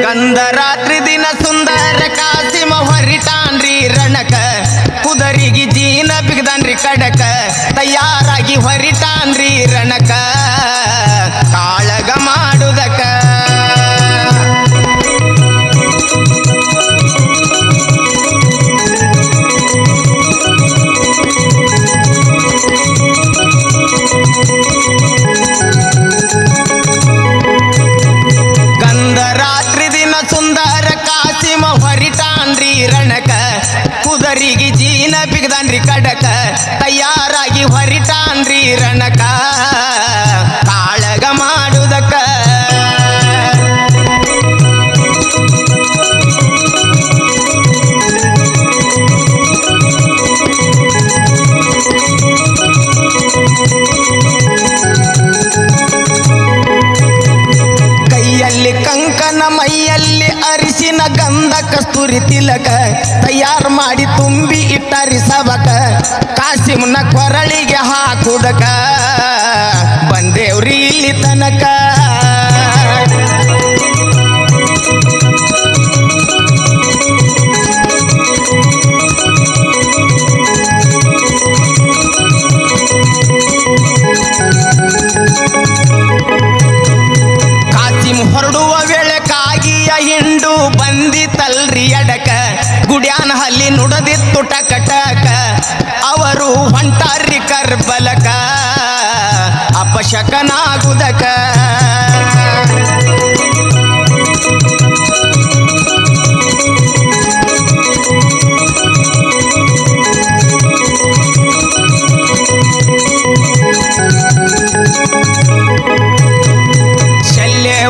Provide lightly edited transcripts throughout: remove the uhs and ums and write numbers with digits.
ಗಂಧರಾತ್ರಿ ದಿನ ಸುಂದರ ಕಾಸಿಮ ಹೊರಿಟಾನ್ರಿ ರಣಕ ಕುದರಿಗೆ ಜೀನ ಬಿಗದನ್ರಿ ಕಡಕ ತಯಾರಾಗಿ ಹೊರಿಟಾನ್ರಿ ರಣಕ ಕಾಳಗ ಮಾಡುದಕ ಕುದರಿಗೆ ಜೀನ ಬಿಗದನ್ರಿ ಕಡಕ ತಯಾರಾಗಿ ಹೊರಿಟಾನ್ರಿ ರಣಕ ಕಾಳಗ ಮಾಡುದಕ ಕೈಯಲ್ಲಿ ಕಂಕನ ಮೈಯಲ್ಲಿ ಅರಿಶಿನ ಗಂಧ ಕಸ್ತೂರಿ ತಿಲಕ ತಯಾರು ಮಾಡಿ ತುಂಬಿ ಇಟ್ಟರಿ ಸಬಕ ಕಾಸಿಮ್ನ ಕೊರಳಿಗೆ ಹಾಕುದಕ ಬಂದೇವ್ರಿ ಇಲ್ಲಿ ತನಕ ಕಾಸಿಮ್ ಹೊರಡುವ ವೇಳೆ ಕಾಗಿಯ ಹಿಂಡು ಬಂದಿತಲ್ರಿ ಅಡಕ ಗುಡ್ಯಾನ ಹಲ್ಲಿ ನುಡದಿತ್ತು ಟಕ ಟಕ ಅವರು ಹೊಂಟಾರಿ ಕರ್ಬಲಕ ಅಪಶಕನಾಗುದಕ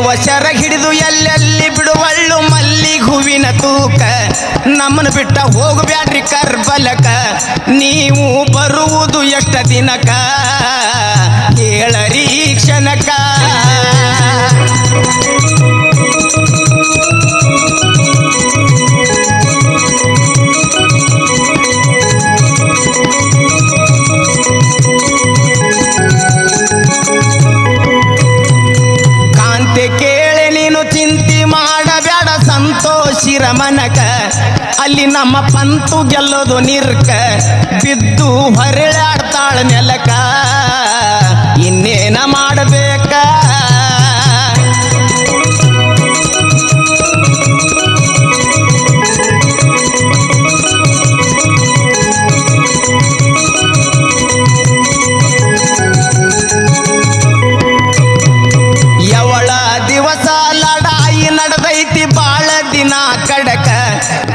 ವಶರ ಹಿಡಿದು ಎಲ್ಲೆಲ್ಲಿ ಬಿಡುವಳ್ಳು ಮಲ್ಲಿಗೆ ಹೂವಿನ ತೂಕ ನಮ್ಮನ್ನು ಬಿಟ್ಟ ಹೋಗಬ್ಯಾಡ್ರಿ ಕರ್ಬಲಕ ನೀವು ಬರುವುದು ಎಷ್ಟ ದಿನಕ ಕೇಳರಿ ಕ್ಷಣಕ ಕೇಳೆ ನೀನು ಚಿಂತಿ ಮಾಡಬೇಡ ಸಂತೋಷಿರ ಮನಕ ಅಲ್ಲಿ ನಮ್ಮ ಪಂತು ಗೆಲ್ಲೋದು ನಿರ್ಕ ಬಿದ್ದು ಹೊರಳಾಡ್ತಾಳ ನೆಲಕ ಇನ್ನೇನ ಮಾಡಬೇಕ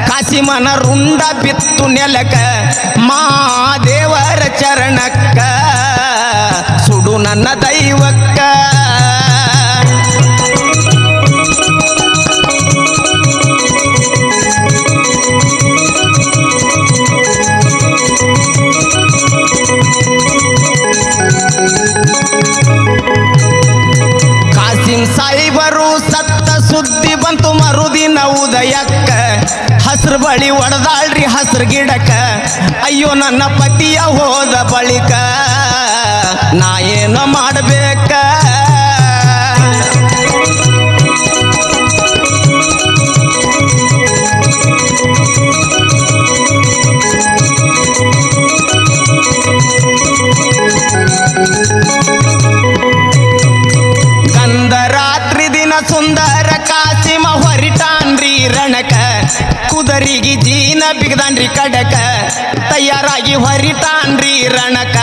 ಕಾಸಿಮನ ರುಂಡ ಬಿತ್ತು ನೆಲಕ ಮಾದೇವರ ಚರಣಕ್ಕ ಸುಡು ನನ್ನ ದೈವಕ್ಕ ಕಾಸಿಮ್ ಸಾಯಿಬರು ಸತ್ತ ಸುದ್ದಿ ಬಂತು ಮರುದಿನ ಉದಯಕ್ಕ ಹಸ್ರು ಬಳಿ ಒಡದಾಳ್ರಿ ಹಸ್ರು ಗಿಡಕ ಅಯ್ಯೋ ನನ್ನ ಪತಿಯ ಹೋದ ಬಳಿಕ ನಾ ಏನೋ ಮಾಡಬೇಕ ಗಂಧರಾತ್ರಿ ದಿನ ಸುಂದರ ಕಾಸಿಮ ಹೊರಿಟಾನ್ರಿ ರಣಕ ಕುದರಿಗೆ ಜೀನ ಬಿಗದನ್ರಿ ಕಡಕ ತಯಾರಾಗಿ ಹೊರಿಟಾನ್ರಿ ರಣಕ